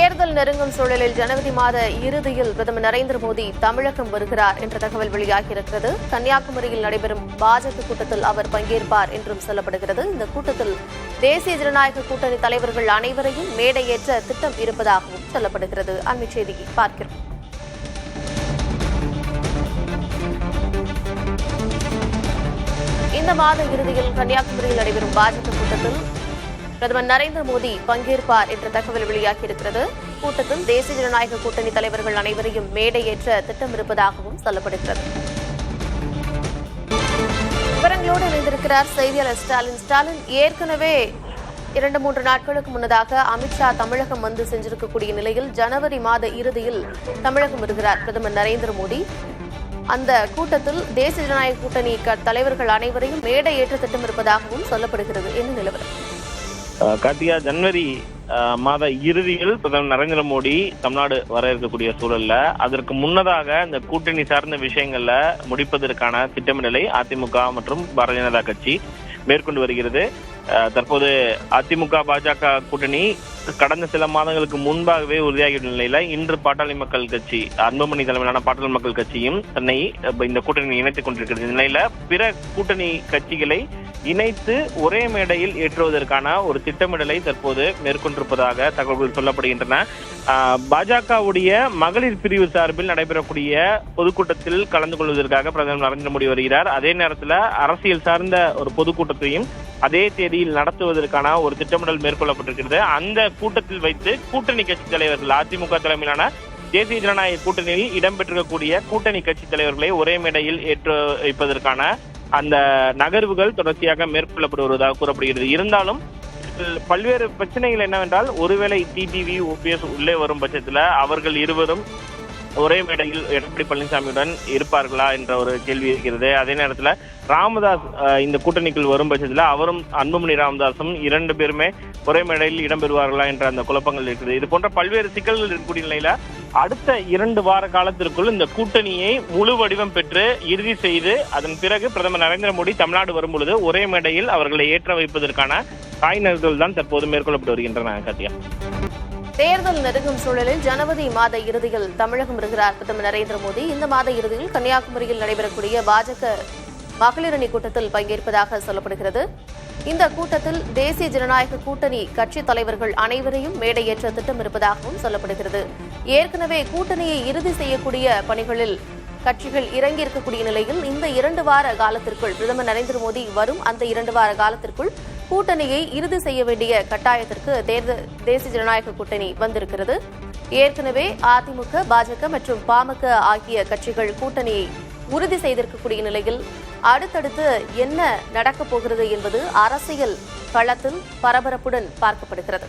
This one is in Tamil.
தேர்தல் நெருங்கும் சூழலில் ஜனவரி மாத இறுதியில் பிரதமர் நரேந்திர மோடி தமிழகம் வருகிறார் என்ற தகவல் வெளியாகியிருக்கிறது. கன்னியாகுமரியில் நடைபெறும் பாஜக கூட்டத்தில் அவர் பங்கேற்பார் என்றும் சொல்லப்படுகிறது. இந்த கூட்டத்தில் தேசிய ஜனநாயக கூட்டணி தலைவர்கள் அனைவரையும் மேடையேற்ற திட்டம் இருப்பதாகவும் சொல்லப்படுகிறது. அண்மை செய்தியை பார்க்கிறோம். இந்த மாத இறுதியில் கன்னியாகுமரியில் நடைபெறும் பாஜக கூட்டத்தில் பிரதமர் நரேந்திர மோடி பங்கேற்பார் என்ற தகவல் வெளியாகியிருக்கிறது. கூட்டத்தில் தேசிய ஜனநாயக கூட்டணி தலைவர்கள் அனைவரையும் மேடையேற்ற திட்டம் இருப்பதாகவும் சொல்லப்படுகிறது. விவரங்களோடு இணைந்திருக்கிறார் செய்தியாளர் ஸ்டாலின். ஸ்டாலின், ஏற்கனவே 2-3 நாட்களுக்கு முன்னதாக அமித்ஷா தமிழகம் வந்து சென்றிருக்கக்கூடிய நிலையில் ஜனவரி மாத இறுதியில் தமிழகம் வருகிறார் பிரதமர் நரேந்திர மோடி. அந்த கூட்டத்தில் தேசிய ஜனநாயக கூட்டணி தலைவர்கள் அனைவரையும் மேடையேற்ற திட்டம் இருப்பதாகவும் சொல்லப்படுகிறது. என்ன நிலவரம்? கார்த்திகா, ஜனவரி மாத இறுதியில் பிரதமர் நரேந்திர மோடி தமிழ்நாடு வர இருக்கக்கூடிய சூழல்ல அதற்கு முன்னதாக இந்த கூட்டணி சார்ந்த விஷயங்கள்ல முடிப்பதற்கான திட்டமிடலை அதிமுக மற்றும் பாரதிய ஜனதா கட்சி மேற்கொண்டு வருகிறது. தற்போது அதிமுக பாஜக கூட்டணி கடந்த சில மாதங்களுக்கு முன்பாகவே உறுதியாகியுள்ள நிலையில இன்று பாட்டாளி மக்கள் கட்சி, அன்புமணி தலைமையிலான பாட்டாளி மக்கள் கட்சியும் தன்னை இந்த கூட்டணி இணைத்துக் கொண்டிருக்கிறது. நிலையில பிற கூட்டணி கட்சிகளை இணைத்து ஒரே மேடையில் ஏற்றுவதற்கான ஒரு திட்டமிடலை தற்போது மேற்கொண்டிருப்பதாக தகவல்கள் சொல்லப்படுகின்றன. பாஜகவுடைய மகளிர் பிரிவு சார்பில் நடைபெறக்கூடிய பொதுக்கூட்டத்தில் கலந்து கொள்வதற்காக பிரதமர் நரேந்திர மோடி வருகிறார். அதே நேரத்தில் அரசியல் சார்ந்த ஒரு பொதுக்கூட்டத்தையும் அதே தேதியில் நடத்துவதற்கான ஒரு திட்டமிடல் மேற்கொள்ளப்பட்டிருக்கிறது. அந்த கூட்டத்தில் வைத்து கூட்டணி கட்சி தலைவர்கள், அதிமுக தலைமையிலான தேசிய ஜனநாயக கூட்டணியில் இடம்பெற்றிருக்கக்கூடிய கூட்டணி கட்சி தலைவர்களை ஒரே மேடையில் ஏற்று வைப்பதற்கான அந்த நகர்வுகள் தொடர்ச்சியாக மேற்கொள்ளப்படுவதாக கூறப்படுகிறது. இருந்தாலும் பல்வேறு பிரச்சனைகள் என்னவென்றால், ஒருவேளை டிடிவி, ஓபிஎஸ் உள்ளே வரும் பட்சத்தில் அவர்கள் இருவரும் ஒரே மேடையில் எடப்பாடி பழனிசாமியுடன் இருப்பார்களா என்ற ஒரு கேள்வி இருக்கிறது. அதே நேரத்தில் ராமதாஸ் இந்த கூட்டணிக்குள் வரும் பட்சத்தில் அவரும் அன்புமணி ராமதாசும் 2 பேருமே ஒரே மேடையில் இடம்பெறுவார்களா என்ற அந்த குழப்பங்கள் இருக்குது. இது போன்ற பல்வேறு சிக்கல்கள் இருக்கக்கூடிய நிலையில அடுத்த 2 வார காலத்திற்குள் இந்த கூட்டணியை முழு வடிவம் பெற்று இறுதி செய்து அதன் பிறகு பிரதமர் நரேந்திர மோடி தமிழ்நாடு வரும் பொழுது ஒரே மேடையில் அவர்களை ஏற்ற வைப்பதற்கான காய்நகர்கள் தான் தற்போது மேற்கொள்ளப்பட்டு வருகின்றன. கார்த்திகா, தேர்தல் நெருங்கும் சூழலில் ஜனவரி மாத இறுதியில் தமிழகம் வருகிறார் பிரதமர் நரேந்திர மோடி. இந்த மாத இறுதியில் கன்னியாகுமரியில் நடைபெறக்கூடிய பாஜக மகளிர் அணி கூட்டத்தில் பங்கேற்பதாக சொல்லப்படுகிறது. இந்த கூட்டத்தில் தேசிய ஜனநாயக கூட்டணி கட்சி தலைவர்கள் அனைவரையும் மேடையேற்ற திட்டம் இருப்பதாகவும் சொல்லப்படுகிறது. ஏற்கனவே கூட்டணியை இறுதி செய்யக்கூடிய பணிகளில் கட்சிகள் இறங்கியிருக்கக்கூடிய நிலையில் இந்த 2 வார காலத்திற்குள் பிரதமர் நரேந்திர மோடி வரும் அந்த 2 வார காலத்திற்குள் கூட்டணியை இறுதி செய்ய வேண்டிய கட்டாயத்திற்கு தேசிய ஜனநாயக கூட்டணி வந்திருக்கிறது. ஏற்கனவே அதிமுக, பாஜக மற்றும் பாமக ஆகிய கட்சிகள் கூட்டணியை உறுதி செய்திருக்கக்கூடிய நிலையில் அடுத்தடுத்து என்ன நடக்கப் போகிறது என்பது அரசியல் களத்தில் பரபரப்புடன் பார்க்கப்படுகிறது.